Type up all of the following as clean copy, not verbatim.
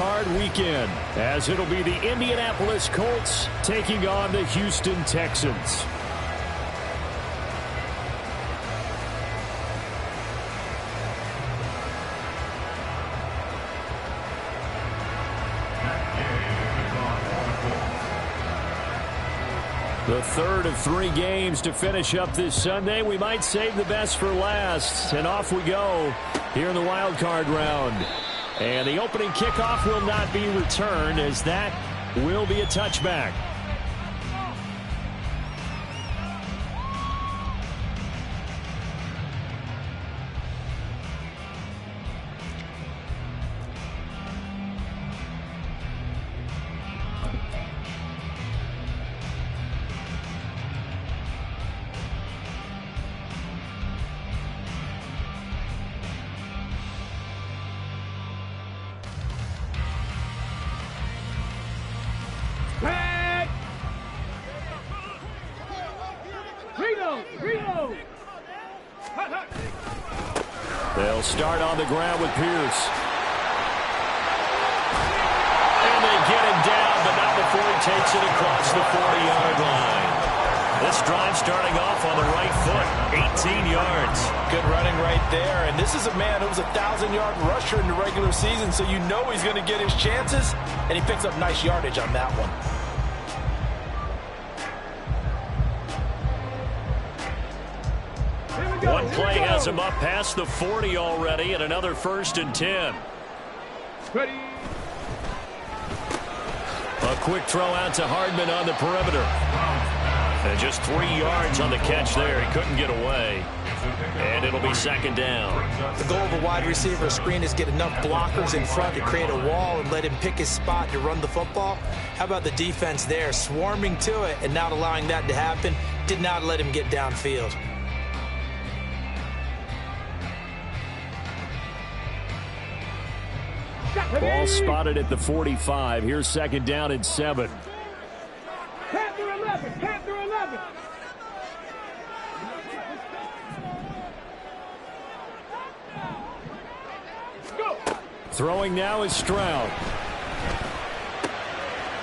card weekend, as it'll be the Indianapolis Colts taking on the Houston Texans. The third of 3 games to finish up this Sunday. We might save the best for last. And off we go here in the wild card round. And the opening kickoff will not be returned, as that will be a touchback. They'll start on the ground with Pierce. And they get him down, but not before he takes it across the 40-yard line. This drive starting off on the right foot, 18 yards. Good running right there. And this is a man who was a 1,000-yard rusher in the regular season, so you know he's going to get his chances, and he picks up nice yardage on that one. One play has him up past the 40 already, and another 1st and 10. Ready. A quick throw out to Hardman on the perimeter. And just 3 yards on the catch there. He couldn't get away. And it'll be 2nd down. The goal of a wide receiver screen is get enough blockers in front to create a wall and let him pick his spot to run the football. How about the defense there, swarming to it and not allowing that to happen? Did not let him get downfield. Ball spotted at the 45. Here's 2nd down and 7. Panther 11. Panther 11. Go. Throwing now is Stroud.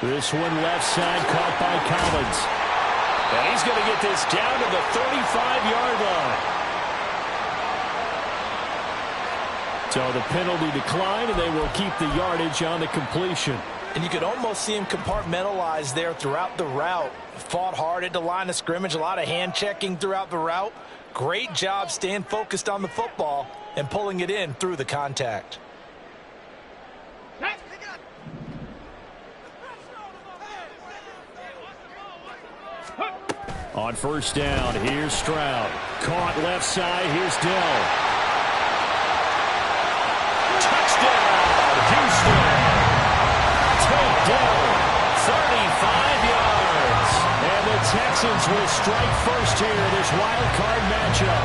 This one left side caught by Collins. And he's going to get this down to the 35-yard line. So the penalty declined, and they will keep the yardage on the completion. And you could almost see him compartmentalize there throughout the route. Fought hard at the line of scrimmage, a lot of hand checking throughout the route. Great job staying focused on the football and pulling it in through the contact. On 1st down, here's Stroud. Caught left side, here's Dell. Houston, takedown, 35 yards. And the Texans will strike first here in this wild card matchup.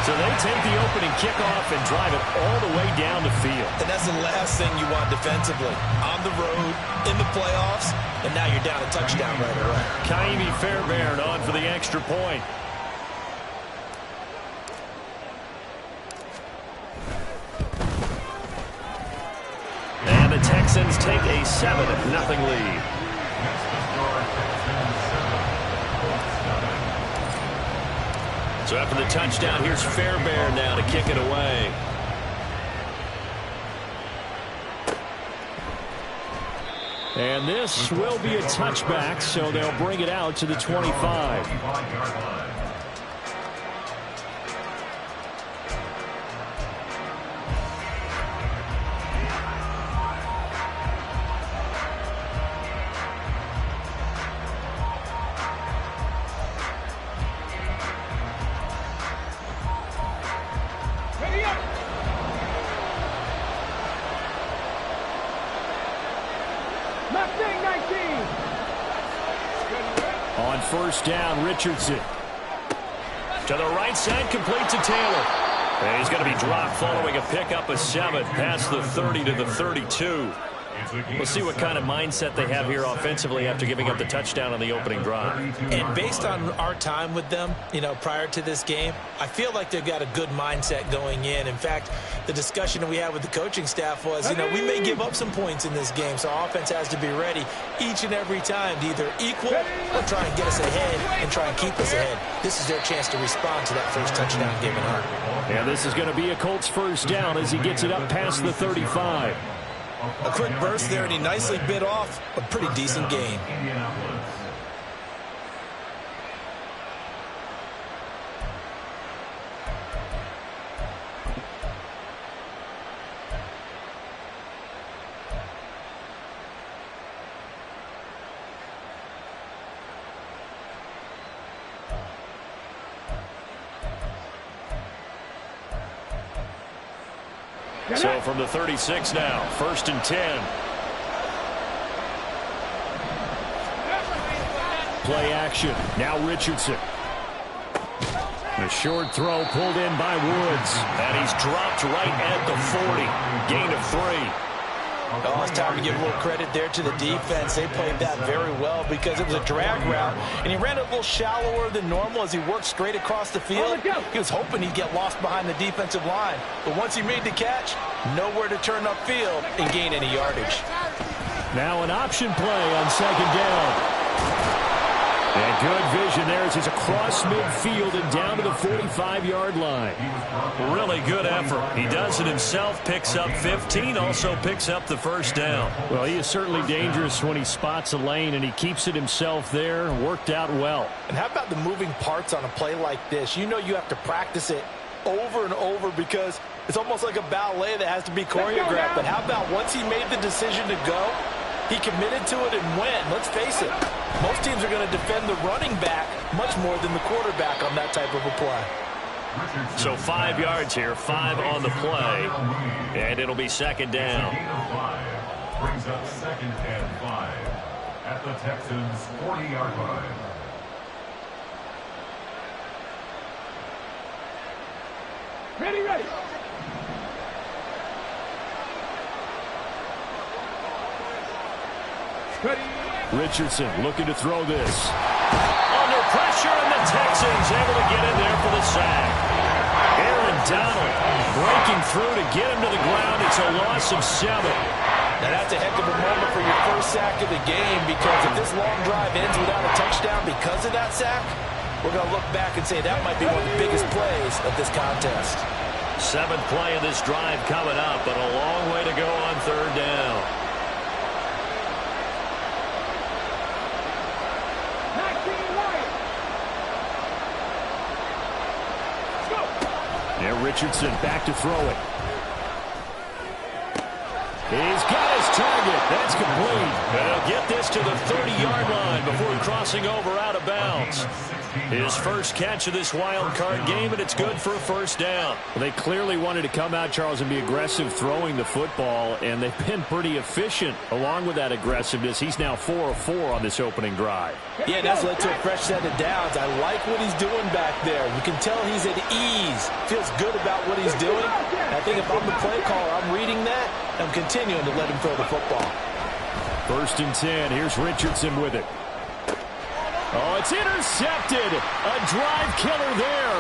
So they take the opening kickoff and drive it all the way down the field. And that's the last thing you want defensively. On the road, in the playoffs, and now you're down a touchdown right away. Kaimi Fairbairn on for the extra point. And the Texans take a 7-0 lead. So after the touchdown, here's Fairbairn now to kick it away. And this will be a touchback, so they'll bring it out to the 25. On 1st down, Richardson. To the right side, complete to Taylor. And he's going to be dropped following a pickup of 7 past the 30 to the 32. We'll see what kind of mindset they have here offensively after giving up the touchdown on the opening drive. And based on our time with them, prior to this game, I feel like they've got a good mindset going in. In fact, the discussion that we had with the coaching staff was, we may give up some points in this game, so our offense has to be ready each and every time to either equal or try and get us ahead and try and keep us ahead. This is their chance to respond to that first touchdown given up. And this is going to be a Colts first down as he gets it up past the 35. A quick burst there, and he nicely bit off a pretty decent gain. So from the 36 now, 1st and 10. Play action. Now Richardson. A short throw pulled in by Woods. And he's dropped right at the 40. Gain of 3. Oh, it's time to give a little credit there to the defense. They played that very well because it was a drag route, and he ran it a little shallower than normal as he worked straight across the field. He was hoping he'd get lost behind the defensive line, but once he made the catch, nowhere to turn upfield and gain any yardage. Now an option play on 2nd down. And good vision there as he's across midfield and down to the 45-yard line. Really good effort. He does it himself, picks up 15, also picks up the first down. Well, he is certainly dangerous when he spots a lane, and he keeps it himself there. Worked out well. And how about the moving parts on a play like this? You have to practice it over and over because it's almost like a ballet that has to be choreographed. But how about once he made the decision to go, he committed to it and went. Let's face it, most teams are going to defend the running back much more than the quarterback on that type of a play. So 5 yards here, 5 on the play, and it'll be 2nd down. Brings up 2nd and 5 at the Texans' 40-yard line. Ready. Richardson looking to throw this. Under pressure, and the Texans able to get in there for the sack. Aaron Donald breaking through to get him to the ground. It's a loss of 7. Now that's a heck of a moment for your first sack of the game, because if this long drive ends without a touchdown because of that sack, we're going to look back and say that might be one of the biggest plays of this contest. 7th play of this drive coming up, but a long way to go on 3rd down. Now Richardson back to throw it. He's got his target. That's complete. And he'll get this to the 30-yard line before crossing over out of bounds. His first catch of this wild card game, and it's good for a first down. Well, they clearly wanted to come out, Charles, and be aggressive throwing the football, and they've been pretty efficient along with that aggressiveness. He's now 4 of 4 on this opening drive. Yeah, that's led to a fresh set of downs. I like what he's doing back there. You can tell he's at ease. Feels good about what he's doing. And I think if I'm the play caller, I'm reading that. I'm continuing to let him throw the football. 1st and 10. Here's Richardson with it. Oh, it's intercepted. A drive killer there.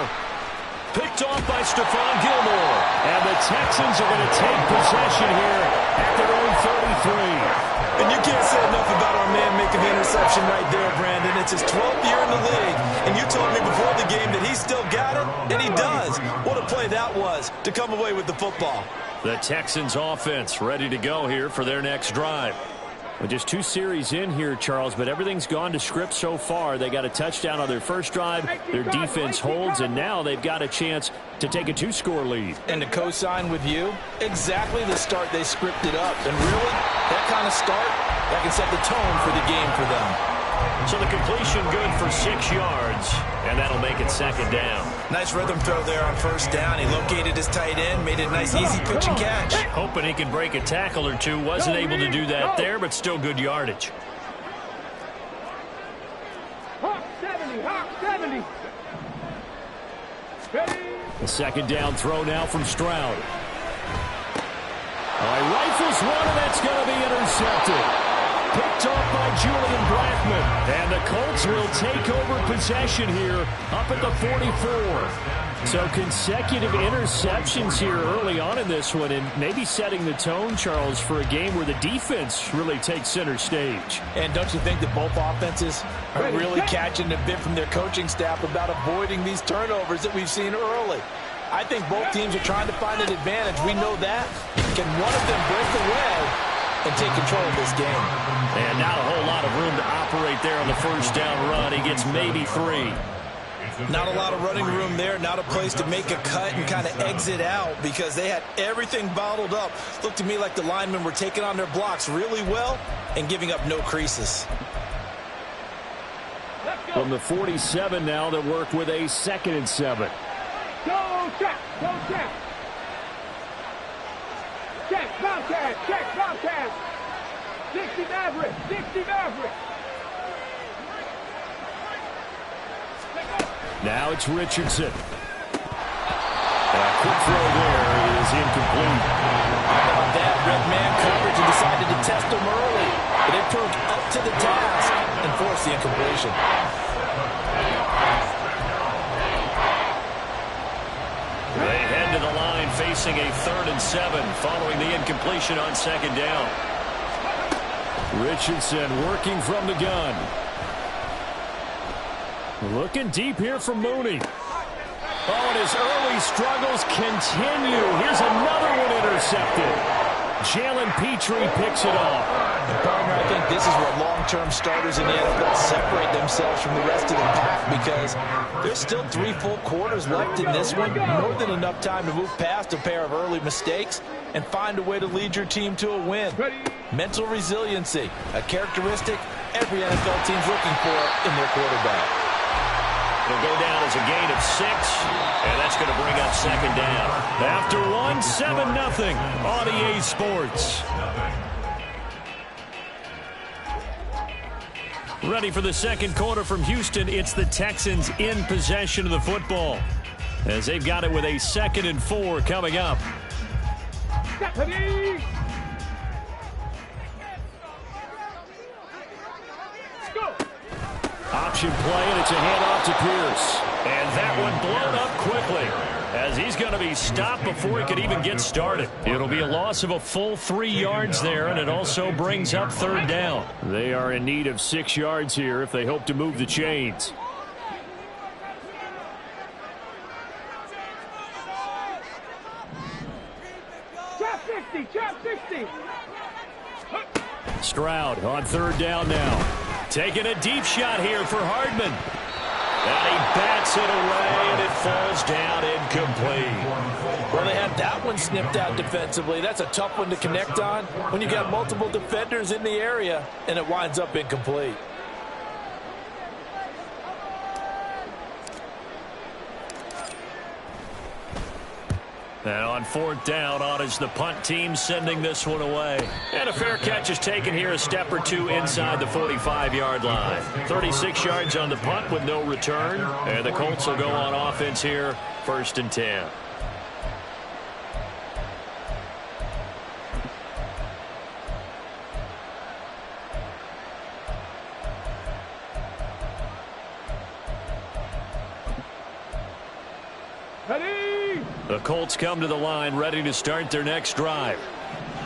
Picked off by Stephon Gilmore. And the Texans are going to take possession here at their own 33. And you can't say enough about our man making the interception right there, Brandon. It's his 12th year in the league. And you told me before the game that he still got it, and he does. What a play that was to come away with the football. The Texans offense ready to go here for their next drive. Well, just 2 series in here, Charles, but everything's gone to script so far. They got a touchdown on their first drive. Their defense holds, and now they've got a chance to take a 2-score lead. And to co-sign with you, exactly the start they scripted up. And really, that kind of start, that can set the tone for the game for them. So the completion good for 6 yards, and that'll make it 2nd down. Nice rhythm throw there on first down. He located his tight end, made it a nice easy pitch and catch. Hoping he could break a tackle or two. Wasn't able to do that there, but still good yardage. Hawk 70, Hawk 70. Ready. The 2nd down throw now from Stroud. He rifles one, and that's going to be intercepted. intercepted. Picked off by Julian Blackmon. And the Colts will take over possession here up at the 44. So consecutive interceptions here early on in this one, and maybe setting the tone, Charles, for a game where the defense really takes center stage. And don't you think that both offenses are really catching a bit from their coaching staff about avoiding these turnovers that we've seen early? I think both teams are trying to find an advantage. We know that. Can one of them break away and take control of this game? And not a whole lot of room to operate there on the first down run. He gets maybe 3. Not a lot of running room there. Not a place to make a cut and kind of exit out because they had everything bottled up. Looked to me like the linemen were taking on their blocks really well and giving up no creases. From the 47 now, they'll work with a 2nd and 7. Go check, go check. Check, Bobcat. 60 Maverick, 60 Maverick. Now it's Richardson. And a quick throw there is incomplete. On that red man coverage and decided to test them early. But they proved up to the task and forced the incompletion. They head to the line facing a 3rd and 7 following the incompletion on 2nd down. Richardson working from the gun. Looking deep here from Mooney. Oh, and his early struggles continue. Here's another one intercepted. Jalen Petrie picks it off. Partner, I think this is where long-term starters in the NFL separate themselves from the rest of the pack because there's still 3 full quarters left in this one. More than enough time to move past a pair of early mistakes and find a way to lead your team to a win. Mental resiliency, a characteristic every NFL team's looking for in their quarterback. It'll go down as a gain of 6, and that's going to bring up 2nd down. After 1, 7-0 on EA Sports. Ready for the second quarter from Houston. It's the Texans in possession of the football as they've got it with a 2nd and 4 coming up. Option play, and it's a handoff to Pierce. And that one blown up quickly as he's going to be stopped before he could even get started. It'll be a loss of a full 3 yards there, and it also brings up 3rd down. They are in need of 6 yards here if they hope to move the chains. Chop 60. Stroud on 3rd down now. Taking a deep shot here for Hardman. And he bats it away, and it falls down incomplete. Well, they had that one snipped out defensively. That's a tough one to connect on when you got multiple defenders in the area, and it winds up incomplete. And on 4th down, on is the punt team sending this one away. And a fair catch is taken here, a step or 2 inside the 45-yard line. 36 yards on the punt with no return. And the Colts will go on offense here, 1st and 10. The Colts come to the line ready to start their next drive.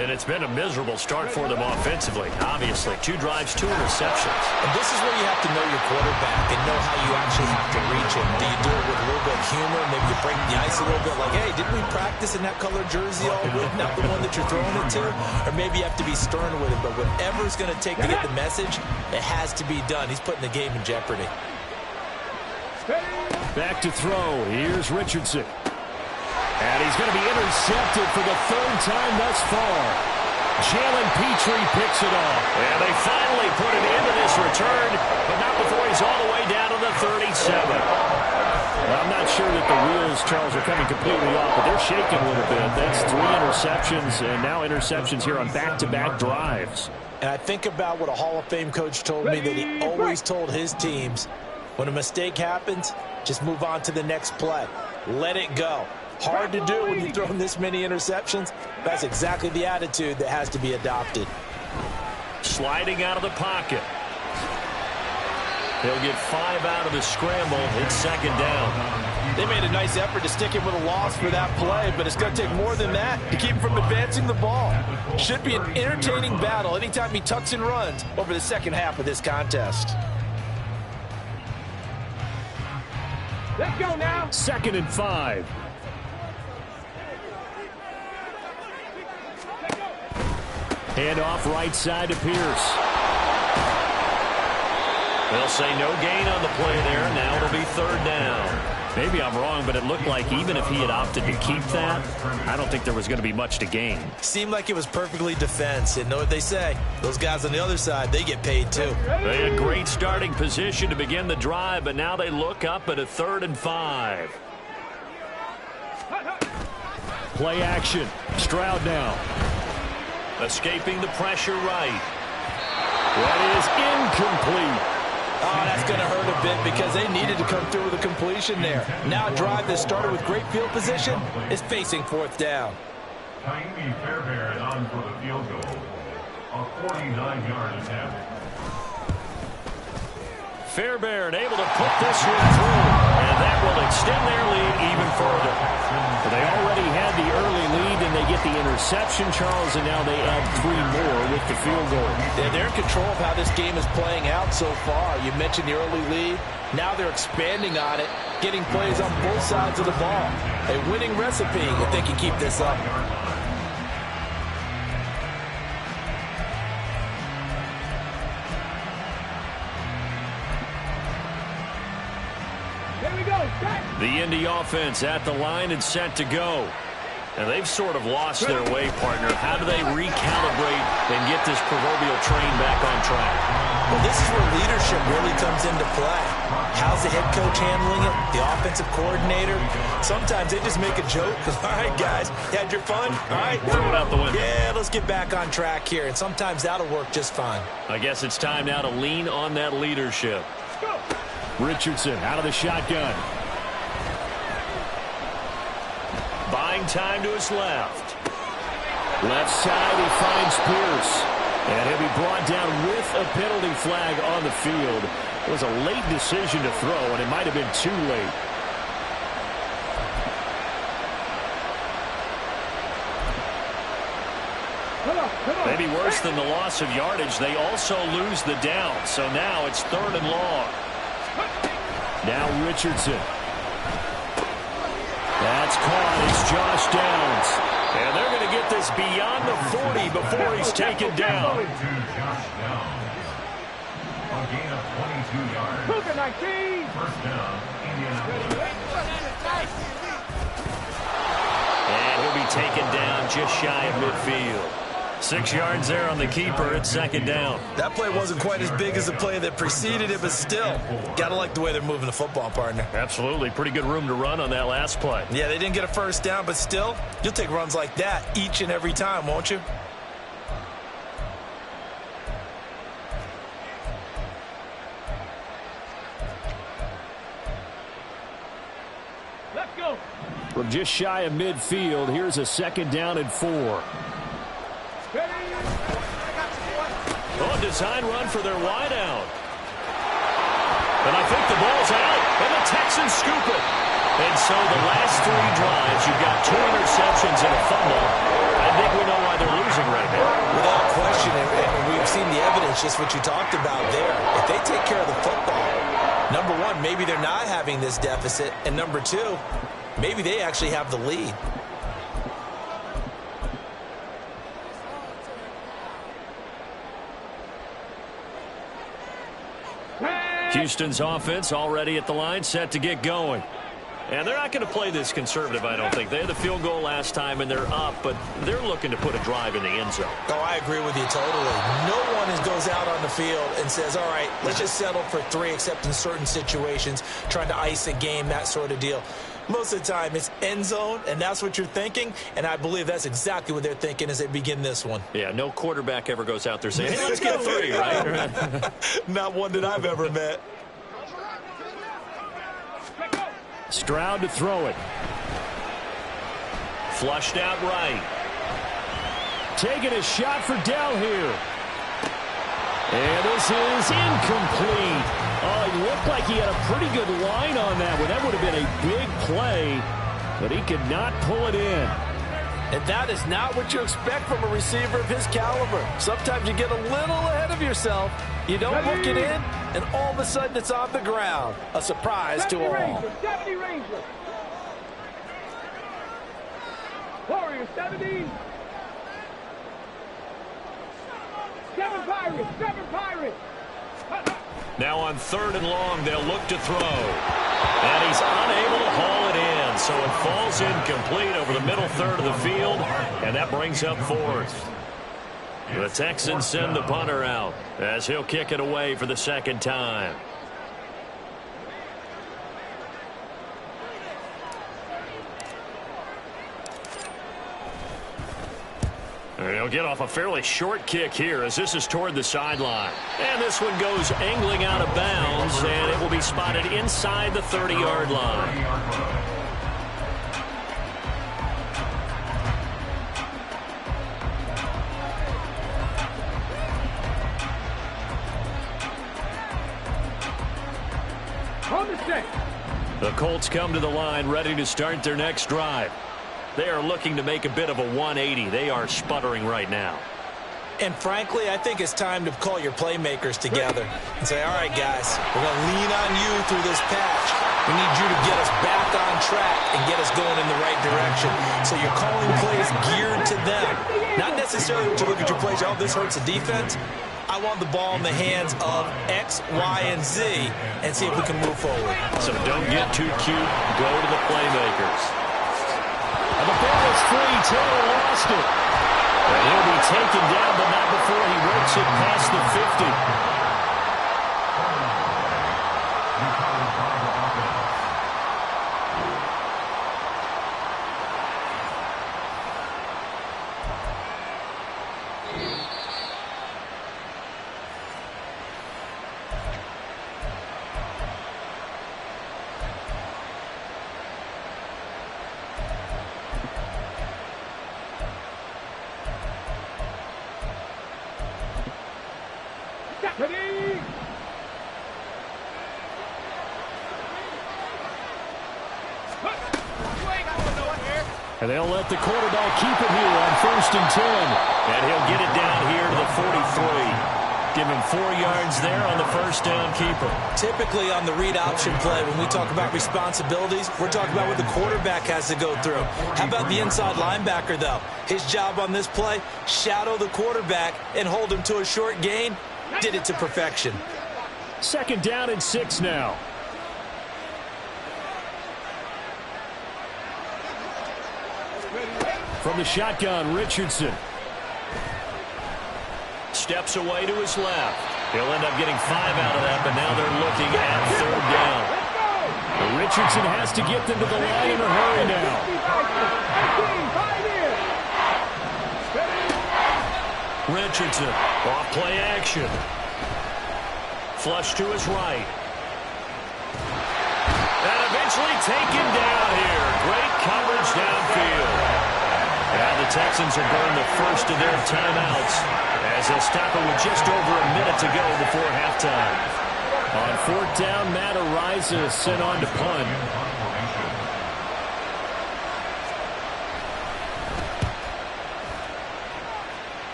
And it's been a miserable start for them offensively. Obviously, 2 drives, 2 interceptions. And this is where you have to know your quarterback and know how you actually have to reach him. Do you do it with a little bit of humor? Maybe you break the ice a little bit like, hey, didn't we practice in that color jersey all week? Not the one that you're throwing it to? Or maybe you have to be stern with it. But whatever it's going to take to get the message, it has to be done. He's putting the game in jeopardy. Back to throw. Here's Richardson. And he's going to be intercepted for the 3rd time thus far. Jalen Petrie picks it off. And they finally put it into this return, but not before he's all the way down to the 37. Well, I'm not sure that the wheels, Charles, are coming completely off, but they're shaking a little bit. That's 3 interceptions, and now interceptions here on back-to-back drives. And I think about what a Hall of Fame coach told me that he always told his teams, when a mistake happens, just move on to the next play. Let it go. Hard to do when you throw this many interceptions. That's exactly the attitude that has to be adopted. Sliding out of the pocket. He'll get 5 out of the scramble. It's second down. They made a nice effort to stick him with a loss for that play, but it's going to take more than that to keep him from advancing the ball. Should be an entertaining battle anytime he tucks and runs over the second half of this contest. Let's go now. 2nd and 5. Hand off right side to Pierce. They'll say no gain on the play there. Now it'll be 3rd down. Maybe I'm wrong, but it looked like even if he had opted to keep that, I don't think there was going to be much to gain. Seemed like it was perfectly defense. And know what they say? Those guys on the other side, they get paid too. They had great starting position to begin the drive, but now they look up at a 3rd and 5. Play action. Stroud now. Escaping the pressure right. That is incomplete. Oh, that's going to hurt a bit because they needed to come through with a completion there. Now a drive that started with great field position is facing 4th down. Taimi Fairbairn on for the field goal. A 49-yard attempt. Fairbairn able to put this one through, and that will extend their lead even further. They already had the early lead, and they get the interception, Charles, and now they add 3 more with the field goal. Yeah, they're in control of how this game is playing out so far. You mentioned the early lead. Now they're expanding on it, getting plays on both sides of the ball. A winning recipe if they can keep this up. Here we go. Set. The Indy offense at the line and set to go. And they've sort of lost their way, partner. How do they recalibrate and get this proverbial train back on track? Well, this is where leadership really comes into play. How's the head coach handling it? The offensive coordinator? Sometimes they just make a joke. All right, guys, you had your fun? All right, throw it out the window. Yeah, let's get back on track here. And sometimes that'll work just fine. I guess it's time now to lean on that leadership. Richardson out of the shotgun. Buying time to his left. Left side, he finds Pierce. And he'll be brought down with a penalty flag on the field. It was a late decision to throw, and it might have been too late. Come on. Maybe worse than the loss of yardage, they also lose the down. So now it's 3rd and long. Now Richardson. That's caught. It's Josh Downs. And they're going to get this beyond the 40 before he's taken down. To Josh Downs. A gain of 22 yards. Cougar 19. 1st down, Indianapolis. And he'll be taken down just shy of midfield. 6 yards there on the keeper. It's 2nd down. That play wasn't quite as big as the play that preceded it, but still, got to like the way they're moving the football, partner. Absolutely. Pretty good room to run on that last play. Yeah, they didn't get a 1st down, but still, you'll take runs like that each and every time, won't you? Let's go. From just shy of midfield, here's a 2nd down and 4. Oh, design run for their wideout. And I think the ball's out, and the Texans scoop it. And so the last 3 drives, you've got 2 interceptions and a fumble. I think we know why they're losing right now. Without question, and we've seen the evidence, just what you talked about there. If they take care of the football, number one, maybe they're not having this deficit, and number 2, maybe they actually have the lead. Houston's offense already at the line, set to get going. And they're not going to play this conservative, I don't think. They had the field goal last time, and they're up, but they're looking to put a drive in the end zone. Oh, I agree with you totally. No one goes out on the field and says, all right, let's just settle for 3, except in certain situations, trying to ice a game, that sort of deal. Most of the time, it's end zone, and that's what you're thinking, and I believe that's exactly what they're thinking as they begin this one. Yeah, no quarterback ever goes out there saying, hey, let's get 3, right? Not one that I've ever met. Stroud to throw it. Flushed out right. Taking a shot for Dell here. And this is incomplete. Oh, it looked like he had a pretty good line on that one. That would have been a big play, but he could not pull it in. And that is not what you expect from a receiver of his caliber. Sometimes you get a little ahead of yourself. You don't hook it in, and all of a sudden it's on the ground. A surprise to all. Ranger, 70 Ranger. Warrior, 70. 7 Pirates, 7 Pirates. Now on 3rd and long, they'll look to throw. And he's unable to haul it in, so it falls incomplete over the middle third of the field, and that brings up 4th. The Texans send the punter out as he'll kick it away for the 2nd time. And he'll get off a fairly short kick here as this is toward the sideline. And this one goes angling out of bounds, and it will be spotted inside the 30-yard line. On the set. The Colts come to the line ready to start their next drive. They are looking to make a bit of a 180. They are sputtering right now. And frankly, I think it's time to call your playmakers together and say, all right, guys, we're going to lean on you through this patch. We need you to get us back on track and get us going in the right direction. So you're calling plays geared to them. Not necessarily to look at your plays, oh, this hurts the defense. I want the ball in the hands of X, Y, and Z and see if we can move forward. So don't get too cute. Go to the playmakers. And the ball is free. Taylor lost it. And he'll be taken down, but not before he works it past the 50. And they'll let the quarterback keep it here on 1st and 10. And he'll get it down here to the 43. Give him 4 yards there on the first down keeper. Typically on the read option play, when we talk about responsibilities, we're talking about what the quarterback has to go through. How about the inside linebacker, though? His job on this play, shadow the quarterback and hold him to a short gain. Did it to perfection. 2nd down and 6 now. From the shotgun, Richardson. Steps away to his left. He'll end up getting 5 out of that, but now they're looking at 3rd down. Richardson has to get them to the line in a hurry now. Richardson, off play action. Flush to his right. And eventually taken down here. Great coverage downfield. And the Texans will burn the first of their timeouts as they'll stop it with just over a minute to go before halftime. On 4th down, Matt Ariza is sent on to punt.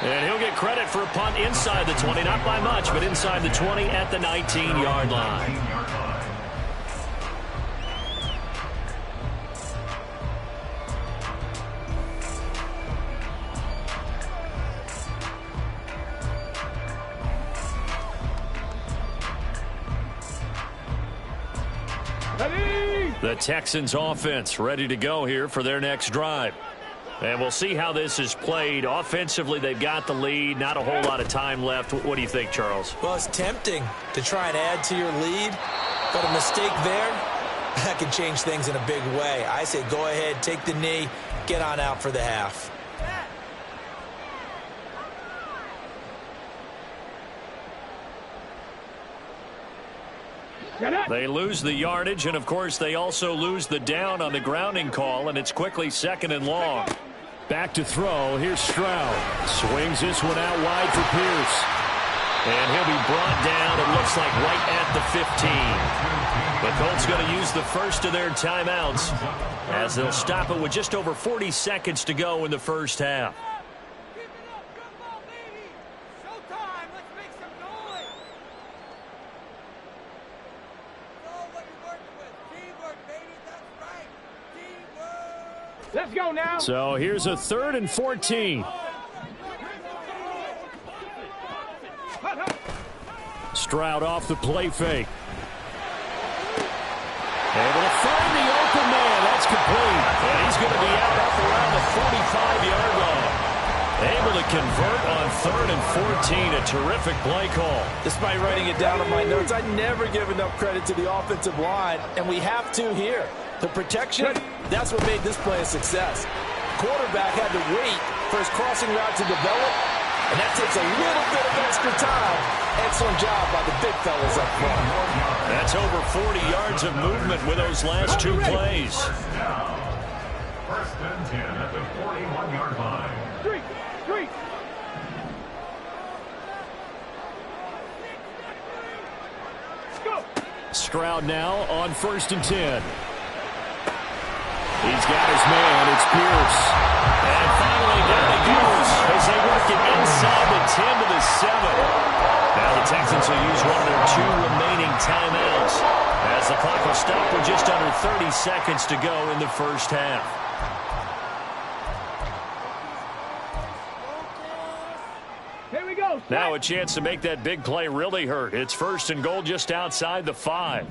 And he'll get credit for a punt inside the 20, not by much, but inside the 20 at the 19-yard line. The Texans offense ready to go here for their next drive. And we'll see how this is played. Offensively, they've got the lead. Not a whole lot of time left. What do you think, Charles? Well, it's tempting to try and add to your lead, but a mistake there, that can change things in a big way. I say go ahead, take the knee, get on out for the half. They lose the yardage, and, of course, they also lose the down on the grounding call, and it's quickly 2nd and long. Back to throw. Here's Stroud. Swings this one out wide for Pierce. And he'll be brought down, it looks like, right at the 15. The Colts going to use the first of their timeouts as they'll stop it with just over 40 seconds to go in the first half. Let's go now. So here's a 3rd and 14. Stroud off the play fake. Able to find the open man. That's complete. And he's going to be out up around the 45-yard line. Able to convert on 3rd and 14. A terrific play call. Despite writing it down on my notes, I never give enough credit to the offensive line, and we have to here. The protection, that's what made this play a success. Quarterback had to wait for his crossing route to develop, and that takes a little bit of extra time. Excellent job by the big fellas up front. That's over 40 yards of movement with those last 2 plays. 1st and 10 at the 41-yard line. Street. Go. Stroud now on 1st and 10. He's got his man. It's Pierce. And finally down he goes as they work it inside the 10 to the 7. Now the Texans will use one of their 2 remaining timeouts as the clock will stop with just under 30 seconds to go in the first half. Here we go. Now a chance to make that big play really hurt. It's 1st and goal just outside the 5.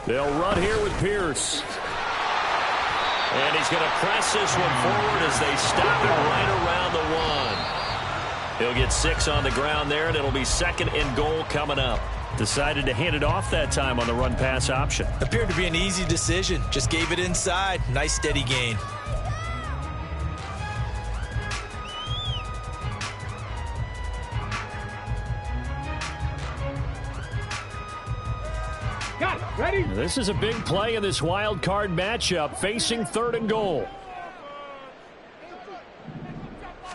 They'll run here with Pierce. And he's going to press this one forward as they stop it right around the 1. He'll get 6 on the ground there, and it'll be 2nd and goal coming up. Decided to hand it off that time on the run-pass option. Appeared to be an easy decision. Just gave it inside. Nice steady gain. Got it. Ready? This is a big play in this wild card matchup, facing 3rd and goal.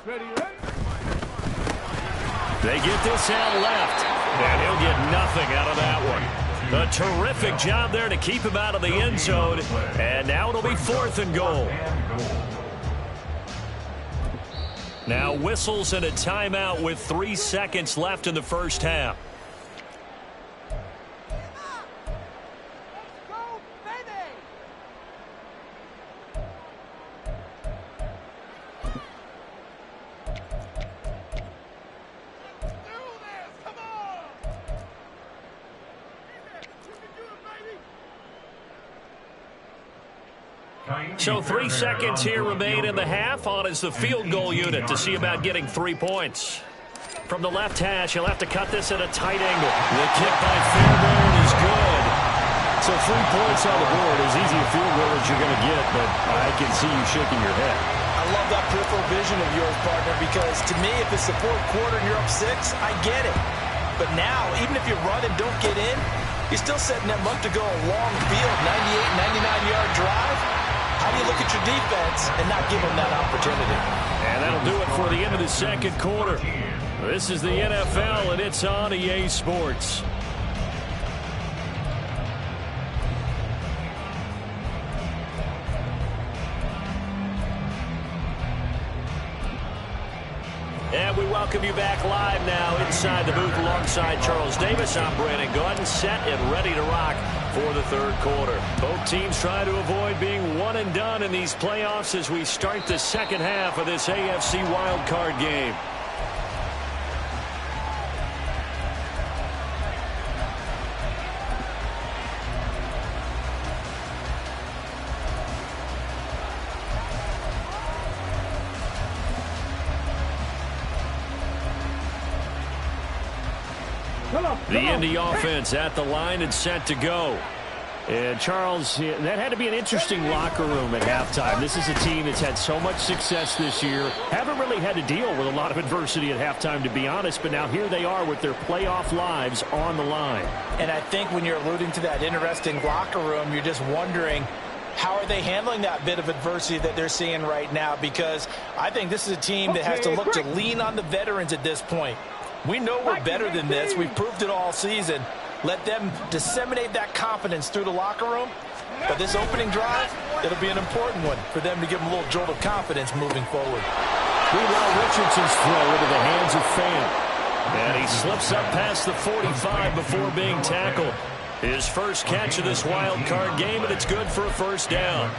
Ready. They get this out left, and he'll get nothing out of that one. A terrific job there to keep him out of the end zone, and now it'll be 4th and goal. Now whistles and a timeout with 3 seconds left in the first half. So 3 seconds here remain in the half. On is the field goal unit to see about getting 3 points. From the left hash, he'll have to cut this at a tight angle. The kick by Fairbairn is good. So 3 points on the board. As easy a field goal as you're going to get, but I can see you shaking your head. I love that peripheral vision of yours, partner, because to me, if it's the 4th quarter and you're up 6, I get it. But now, even if you run and don't get in, you're still setting them up to go a long field, 98, 99-yard drive. How do you look at your defense and not give them that opportunity? And that'll do it for the end of the 2nd quarter. This is the NFL, and it's on EA Sports. And we welcome you back live now inside the booth alongside Charles Davis. I'm Brandon Gordon, set and ready to rock for the 3rd quarter. Both teams try to avoid being one and done in these playoffs as we start the 2nd half of this AFC wildcard game. The Indy offense at the line and set to go. And, Charles, that had to be an interesting locker room at halftime. This is a team that's had so much success this year. Haven't really had to deal with a lot of adversity at halftime, to be honest. But now here they are with their playoff lives on the line. And I think when you're alluding to that interesting locker room, you're just wondering, how are they handling that bit of adversity that they're seeing right now? Because I think this is a team that has to look to lean on the veterans at this point. We know we're better than this. We've proved it all season. Let them disseminate that confidence through the locker room. But this opening drive, it'll be an important one for them to give them a little jolt of confidence moving forward. Meanwhile, Richardson's throw into the hands of Fant. And he slips up past the 45 before being tackled. His first catch of this wild card game, and it's good for a first down.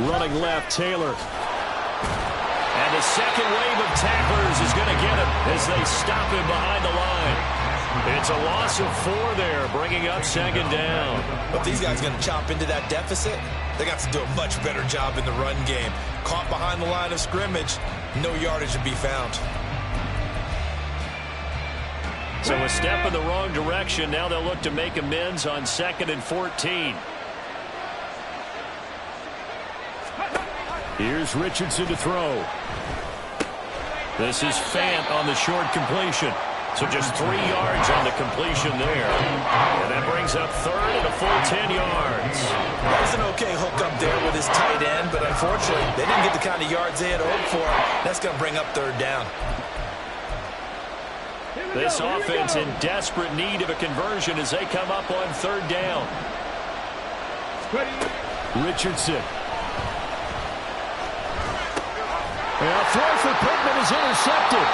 Running left, Taylor. And the second wave of tacklers is going to get him as they stop him behind the line. It's a loss of 4 there, bringing up second down. But these guys are going to chop into that deficit. They got to do a much better job in the run game. Caught behind the line of scrimmage, no yardage to be found. So a step in the wrong direction. Now they'll look to make amends on 2nd and 14. Here's Richardson to throw. This is Fant on the short completion. So just 3 yards on the completion there. And that brings up 3rd and a full 10 yards. That was an okay hook up there with his tight end, but unfortunately, they didn't get the kind of yards they had hoped for. That's going to bring up 3rd down. This offense in desperate need of a conversion as they come up on 3rd down. Richardson. And a throw for Pittman is intercepted.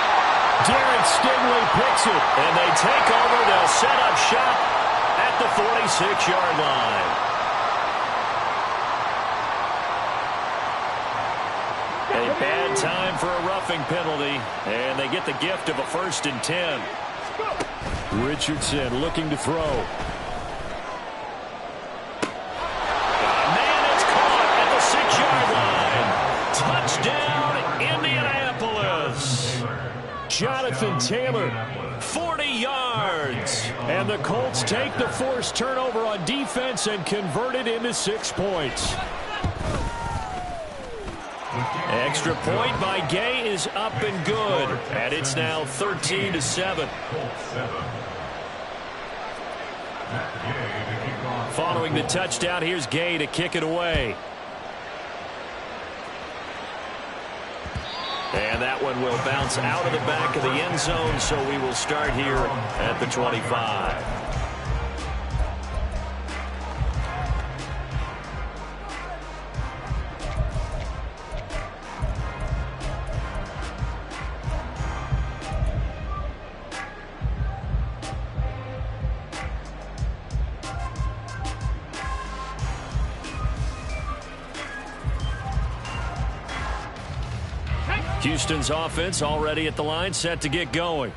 Derek Stingley picks it, and they take over. They'll set up shop at the 46-yard line. A bad time for a roughing penalty, and they get the gift of a 1st and 10. Richardson looking to throw. Man, it's caught at the 6-yard line. Touchdown, Indianapolis. Jonathan Taylor, 40 yards. And the Colts take the forced turnover on defense and convert it into 6 points. Extra point by Gay is up and good. And it's now 13-7. Following the touchdown, here's Gay to kick it away. And that one will bounce out of the back of the end zone, so we will start here at the 25. Houston's offense already at the line, set to get going.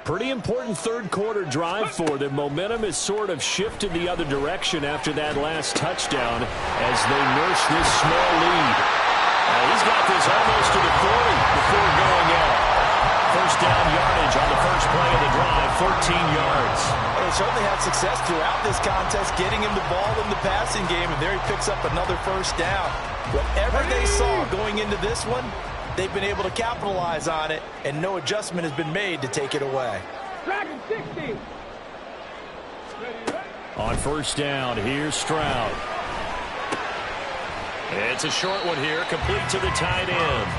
Pretty important 3rd quarter drive for them. Momentum has sort of shifted the other direction after that last touchdown as they nurse this small lead. He's got this almost to the 40 before going out. First down yardage on the first play of the drive, 14 yards. They certainly had success throughout this contest, getting him the ball in the passing game, and there he picks up another first down. Whatever they saw going into this one, they've been able to capitalize on it, and no adjustment has been made to take it away. On first down, here's Stroud. It's a short one here, complete to the tight end.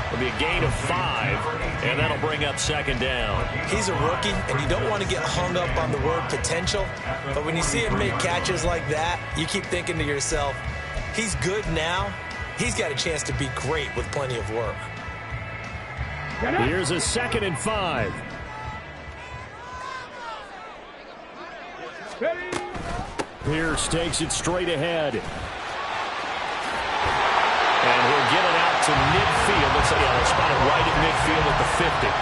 It'll be a gain of 5, and that'll bring up 2nd down. He's a rookie, and you don't want to get hung up on the word potential, but when you see him make catches like that, you keep thinking to yourself, he's good now. He's got a chance to be great with plenty of work. Here's a 2nd and 5. Pierce takes it straight ahead. And he'll get it out to midfield. Looks like he'll spot it right at midfield at the 50.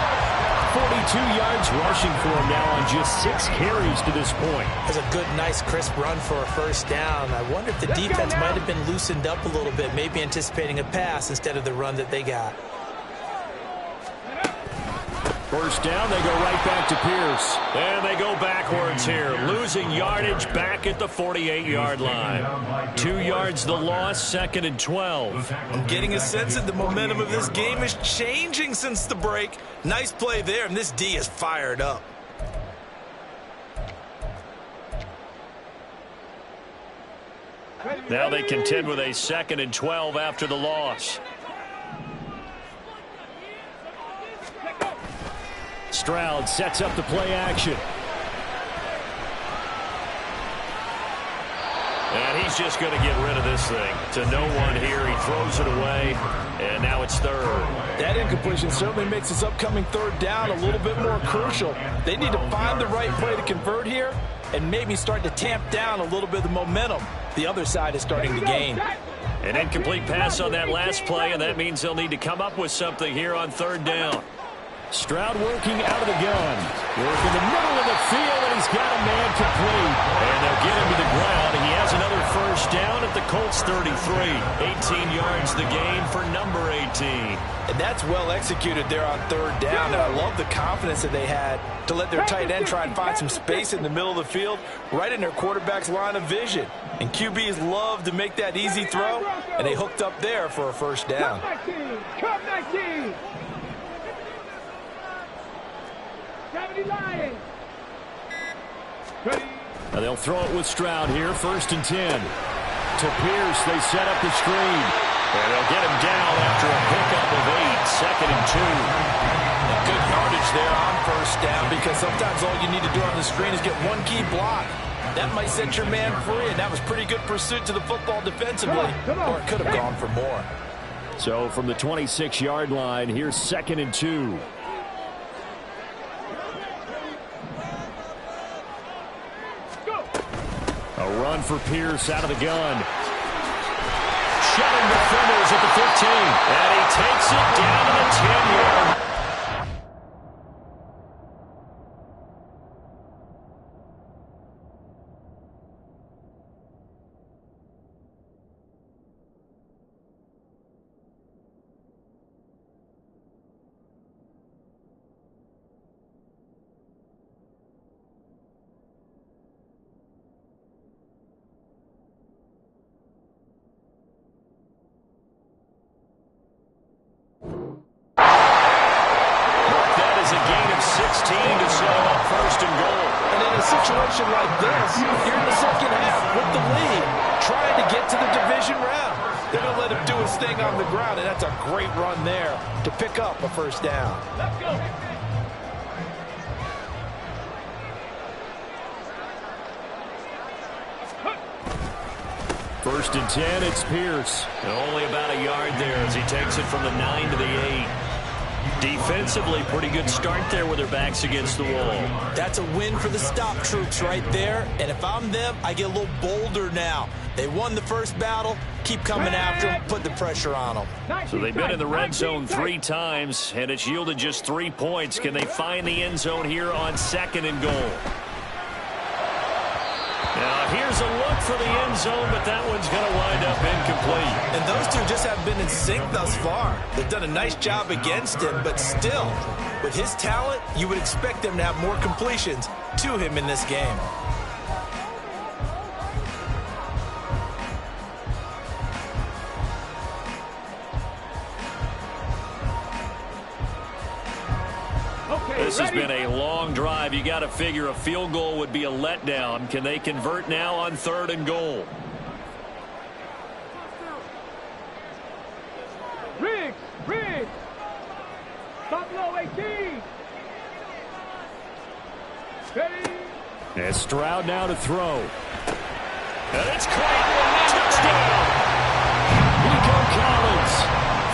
42 yards rushing for him now on just 6 carries to this point. That's a good, nice, crisp run for a first down. I wonder if the defense might have been loosened up a little bit, maybe anticipating a pass instead of the run that they got. First down, they go right back to Pierce. And they go backwards here, losing yardage back at the 48-yard line. 2 yards the loss, 2nd and 12. I'm getting a sense that the momentum of this game is changing since the break. Nice play there, and this D is fired up. Now they contend with a 2nd and 12 after the loss. Stroud sets up the play action. And he's just going to get rid of this thing. To no one here. He throws it away. And now it's 3rd. That incompletion certainly makes this upcoming 3rd down a little bit more crucial. They need to find the right play to convert here and maybe start to tamp down a little bit of the momentum the other side is starting to gain. An incomplete pass on that last play, and that means they'll need to come up with something here on 3rd down. Stroud working out of the gun. Working the middle of the field, and he's got a man complete. And they'll get him to the ground. He has another 1st down at the Colts 33. 18 yards the gain for number 18. And that's well executed there on 3rd down. And I love the confidence that they had to let their tight end try and find some space in the middle of the field, right in their quarterback's line of vision. And QBs love to make that easy throw, and they hooked up there for a 1st down. Come 19. Now they'll throw it with Stroud here. 1st and 10. To Pierce, they set up the screen. And they'll get him down after a pickup of 8. 2nd and 2. And good yardage there on 1st down, because sometimes all you need to do on the screen is get one key block. That might set your man free, and that was pretty good pursuit to the football defensively. Or it could have gone for more. So from the 26-yard line, here's 2nd and 2. A run for Pierce out of the gun. Shoving defenders at the 15. And he takes it down to the 10-yard. Situation like this, you're in the 2nd half with the lead, trying to get to the division round. They're going to let him do his thing on the ground, and that's a great run there to pick up a 1st down. Let's go. First and 10, it's Pierce. And only about a yard there as he takes it from the 9 to the 8. Defensively, pretty good start there with their backs against the wall. That's a win for the stop troops right there. And if I'm them, I get a little bolder now. They won the 1st battle. Keep coming after them. Put the pressure on them. So they've been in the red zone 3 times, and it's yielded just 3 points. Can they find the end zone here on 2nd and goal? Now, here's a look for the end zone, but that one's going to wind up incomplete. And those two just haven't been in sync thus far. They've done a nice job against him, but still, with his talent, you would expect them to have more completions to him in this game. This has been a long drive. You got to figure a field goal would be a letdown. Can they convert now on 3rd and goal? Riggs. Buffalo 18. Ready. And Stroud now to throw. And it's caught. Touchdown. Nico Collins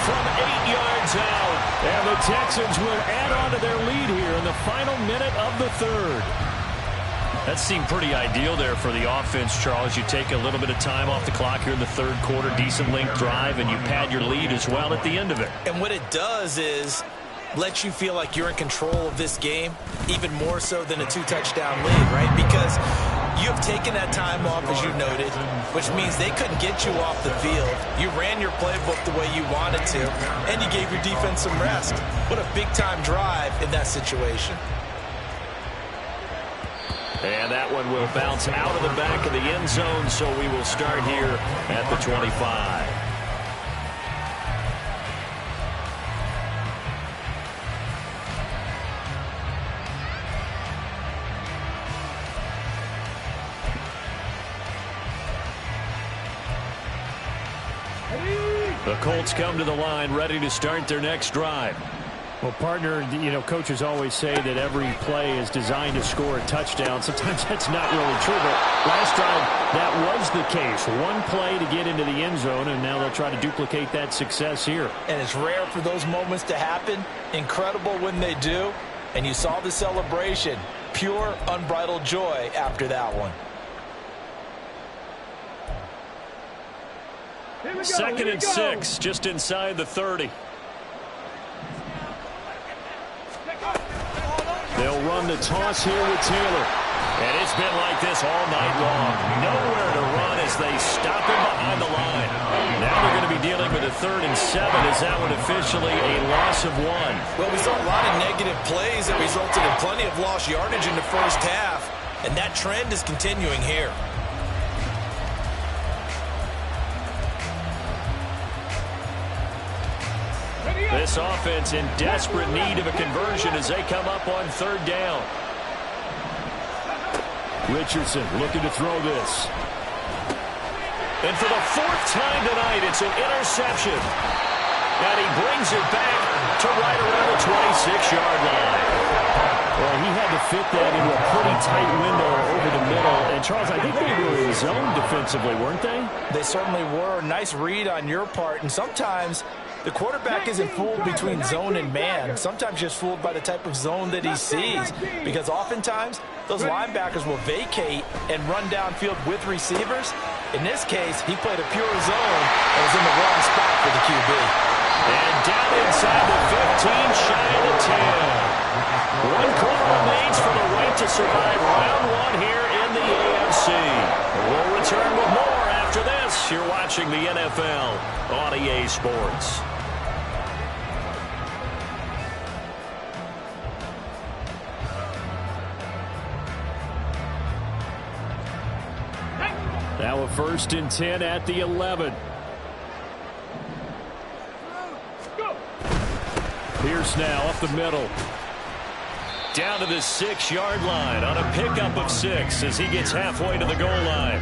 from 8 yards out. And the Texans will add on to their lead here in the final minute of the 3rd. That seemed pretty ideal there for the offense, Charles. You take a little bit of time off the clock here in the 3rd quarter, decent length drive, and you pad your lead as well at the end of it. And what it does is let you feel like you're in control of this game, even more so than a 2-touchdown lead, right? Because You have taken that time off, as you noted, which means they couldn't get you off the field. You ran your playbook the way you wanted to, and you gave your defense some rest. What a big-time drive in that situation. And that one will bounce out of the back of the end zone, so we will start here at the 25. The Colts come to the line, ready to start their next drive. Well, partner, coaches always say that every play is designed to score a touchdown. Sometimes that's not really true, but last drive, that was the case. One play to get into the end zone, and now they'll try to duplicate that success here. And it's rare for those moments to happen. Incredible when they do. And you saw the celebration. Pure, unbridled joy after that one. Second and 6, just inside the 30. They'll run the toss here with Taylor. And it's been like this all night long. Nowhere to run as they stop him behind the line. Now they're going to be dealing with a 3rd and 7 as that one officially a loss of 1. Well, we saw a lot of negative plays that resulted in plenty of lost yardage in the first half. And that trend is continuing here. This offense in desperate need of a conversion as they come up on 3rd down. Richardson looking to throw this. And for the 4th time tonight, it's an interception. And he brings it back to right around the 26-yard line. Well, he had to fit that into a pretty tight window over the middle. And, Charles, I think they were in zone defensively, weren't they? They certainly were. Nice read on your part. And sometimes the quarterback isn't fooled between zone and man. Sometimes just fooled by the type of zone that he sees. Because oftentimes, those linebackers will vacate and run downfield with receivers. In this case, he played a pure zone and was in the wrong spot for the QB. And down inside the 15, shy of the 10. 1 quarter remains for the right to survive round 1 here in the AFC. We'll return with more after this. You're watching the NFL on EA Sports. Now a 1st and 10 at the 11. Pierce now up the middle. Down to the 6-yard line on a pickup of 6 as he gets halfway to the goal line.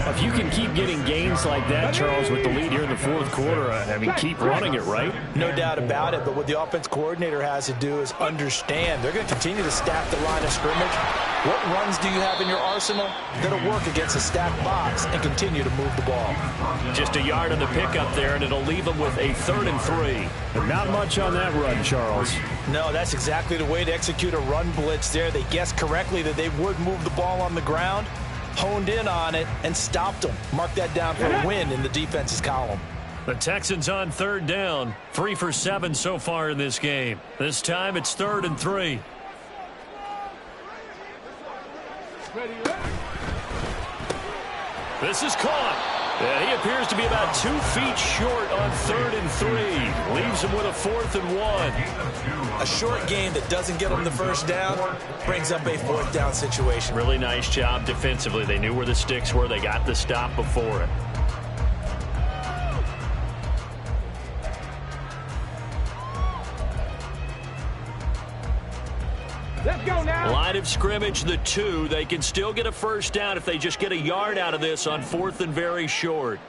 If you can keep getting gains like that, Charles, with the lead here in the 4th quarter, I mean, keep running it, right? No doubt about it, but what the offense coordinator has to do is understand they're going to continue to stack the line of scrimmage. What runs do you have in your arsenal that'll work against a stacked box and continue to move the ball? Just a yard on the pickup there, and it'll leave them with a 3rd and 3. But not much on that run, Charles. No, that's exactly the way to execute a run blitz there. They guessed correctly that they would move the ball on the ground, honed in on it, and stopped them. Mark that down for a win in the defense's column. The Texans on 3rd down. 3 for 7 so far in this game. This time it's 3rd and 3. This is caught. And he appears to be about 2 feet short on 3rd and 3. Leaves him with a 4th and 1. A short game that doesn't get him the first down brings up a 4th down situation. Really nice job defensively. They knew where the sticks were. They got the stop before it. Let's go now. Line of scrimmage, the 2. They can still get a first down if they just get a yard out of this on 4th and very short.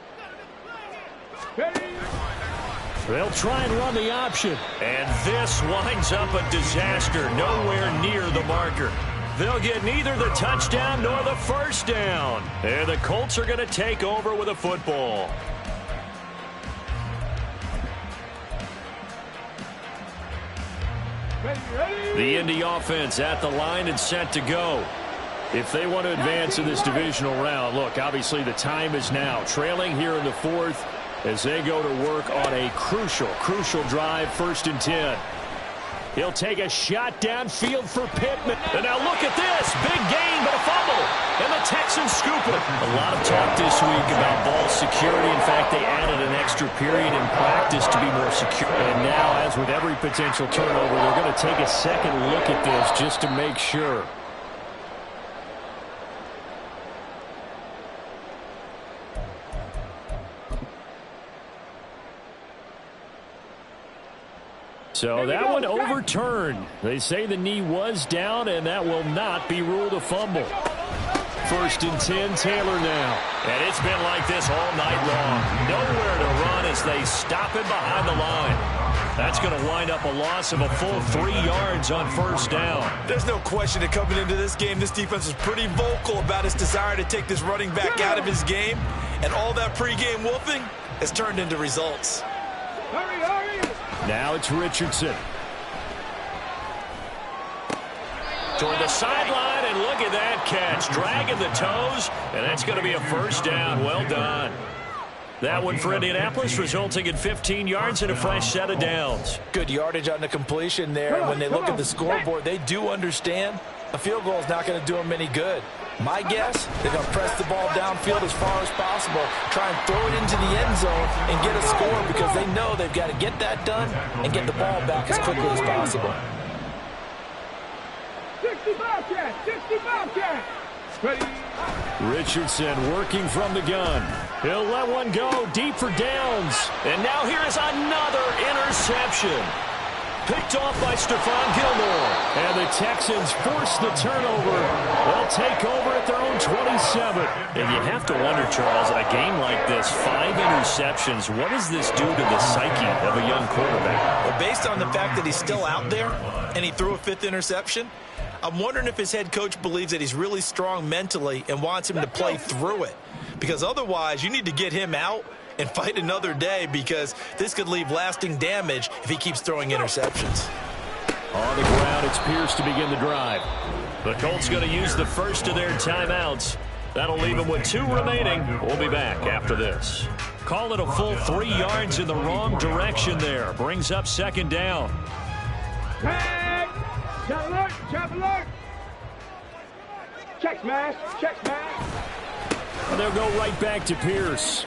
They'll try and run the option. And this winds up a disaster. Nowhere near the marker. They'll get neither the touchdown nor the first down. And the Colts are going to take over with a football. The Indy offense at the line and set to go. If they want to advance in this divisional round, look, obviously the time is now. Trailing here in the 4th as they go to work on a crucial drive, 1st and 10. He'll take a shot downfield for Pittman. And now look at this. Big gain, but a fumble. And the Texans scoop it. A lot of talk this week about ball security. In fact, they added an extra period in practice to be more secure. And now, as with every potential turnover, they're going to take a second look at this just to make sure. So that one overturned. They say the knee was down, and that will not be ruled a fumble. 1st and 10, Taylor now. And it's been like this all night long. Nowhere to run as they stop him behind the line. That's going to wind up a loss of a full 3 yards on 1st down. There's no question that coming into this game, this defense was pretty vocal about its desire to take this running back out of his game. And all that pregame wolfing has turned into results. Hurry, hurry. Now it's Richardson. Toward the sideline, and look at that catch. Dragging the toes, and that's going to be a 1st down. Well done. That one for Indianapolis, resulting in 15 yards and a fresh set of downs. Good yardage on the completion there. And when they look at the scoreboard, they do understand a field goal is not going to do them any good. My guess, they're going to press the ball downfield as far as possible, try and throw it into the end zone and get a score because they know they've got to get that done and get the ball back as quickly as possible. 65 cat, 65 cat. Ready. Richardson working from the gun. He'll let one go deep for downs. And now here is another interception. Picked off by Stephon Gilmore. And the Texans force the turnover. They'll take over at their own 27. And you have to wonder, Charles, a game like this, 5 interceptions, what does this do to the psyche of a young quarterback? Well, based on the fact that he's still out there and he threw a 5th interception, I'm wondering if his head coach believes that he's really strong mentally and wants him to play through it. Because otherwise, you need to get him out and fight another day because this could leave lasting damage if he keeps throwing interceptions. On the ground, it's Pierce to begin the drive. The Colts going to use the first of their timeouts. That'll leave them with 2 remaining. We'll be back after this. Call it a full 3 yards in the wrong direction there. Brings up 2nd down. Tag. Check alert, check alert. Check smash, check smash. And they'll go right back to Pierce.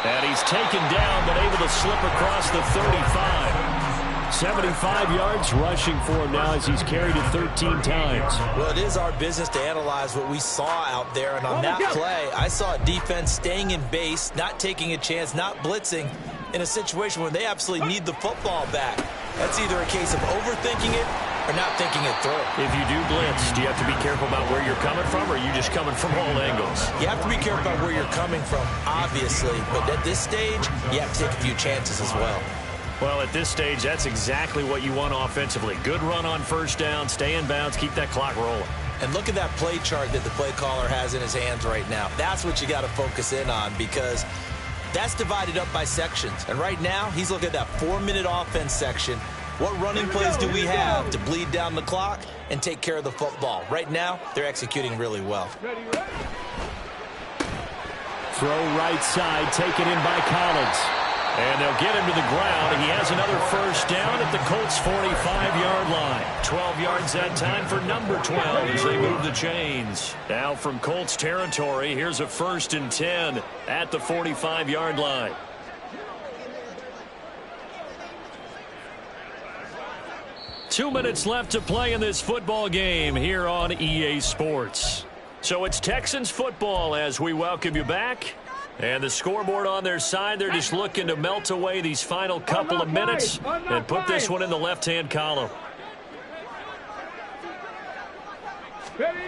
And he's taken down, but able to slip across the 35. 75 yards rushing for him now as he's carried it 13 times. Well, it is our business to analyze what we saw out there. And on that play, I saw a defense staying in base, not taking a chance, not blitzing in a situation where they absolutely need the football back. That's either a case of overthinking it or not thinking it through. If you do blitz, do you have to be careful about where you're coming from, or are you just coming from all angles? You have to be careful about where you're coming from, obviously. But at this stage, you have to take a few chances as well. Well, at this stage, that's exactly what you want offensively. Good run on 1st down, stay in bounds, keep that clock rolling. And look at that play chart that the play caller has in his hands right now. That's what you got to focus in on because that's divided up by sections. And right now, he's looking at that 4-minute offense section. What running plays do we have to bleed down the clock and take care of the football? Right now, they're executing really well. Ready, ready. Throw right side, taken in by Collins. And they'll get him to the ground. He has another 1st down at the Colts' 45-yard line. 12 yards that time for number 12 as they move the chains. Now from Colts territory, here's a 1st and 10 at the 45-yard line. Two minutes left to play in this football game here on EA Sports. So it's Texans football as we welcome you back. And the scoreboard on their side, they're just looking to melt away these final couple of minutes and put this one in the left-hand column. Ready.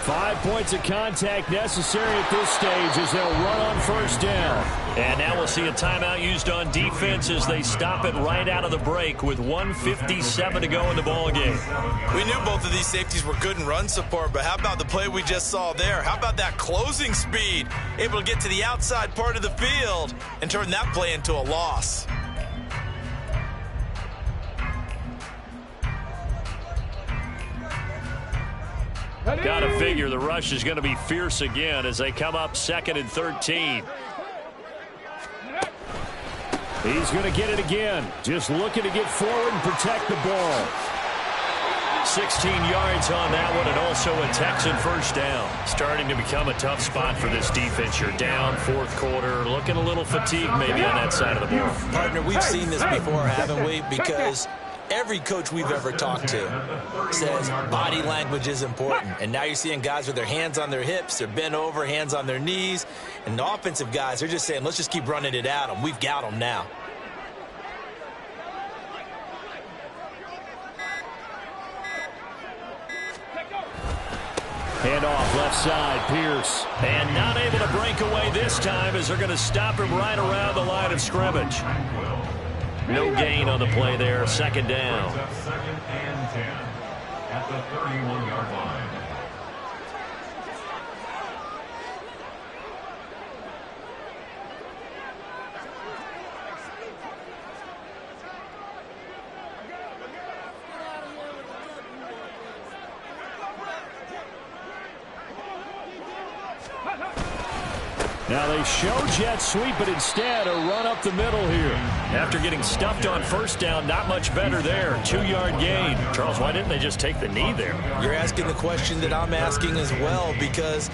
5 points of contact necessary at this stage as they'll run on 1st down. And now we'll see a timeout used on defense as they stop it right out of the break with 1:57 to go in the ballgame. We knew both of these safeties were good in run support, but how about the play we just saw there? How about that closing speed? Able to get to the outside part of the field and turn that play into a loss. Got to figure the rush is going to be fierce again as they come up 2nd and 13. He's going to get it again. Just looking to get forward and protect the ball. 16 yards on that one, and also a Texan first down. Starting to become a tough spot for this defense. You're down fourth quarter, looking a little fatigued maybe on that side of the ball. Partner, we've seen this before, haven't we? Because every coach we've ever talked to says body language is important. And now you're seeing guys with their hands on their hips, they're bent over, hands on their knees. And the offensive guys, they're just saying, let's just keep running it at them. We've got them now. Handoff left side, Pierce. And not able to break away this time as they're going to stop him right around the line of scrimmage. No gain on the play there. Second down. Second and 10 at the 31-yard line. Now they show jet sweep, but instead a run up the middle here. After getting stuffed on first down, not much better there. 2-yard gain. Charles, why didn't they just take the knee there? You're asking the question that I'm asking as well, because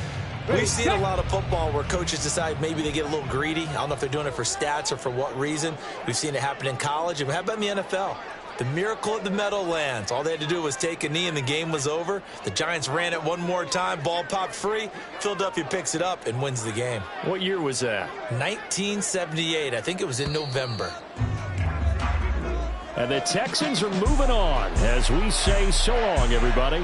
we've seen a lot of football where coaches decide maybe they get a little greedy. I don't know if they're doing it for stats or for what reason. We've seen it happen in college. And how about in the NFL? The miracle at the Meadowlands. All they had to do was take a knee and the game was over. The Giants ran it one more time. Ball popped free. Philadelphia picks it up and wins the game. What year was that? 1978. I think it was in November. And the Texans are moving on as we say so long, everybody.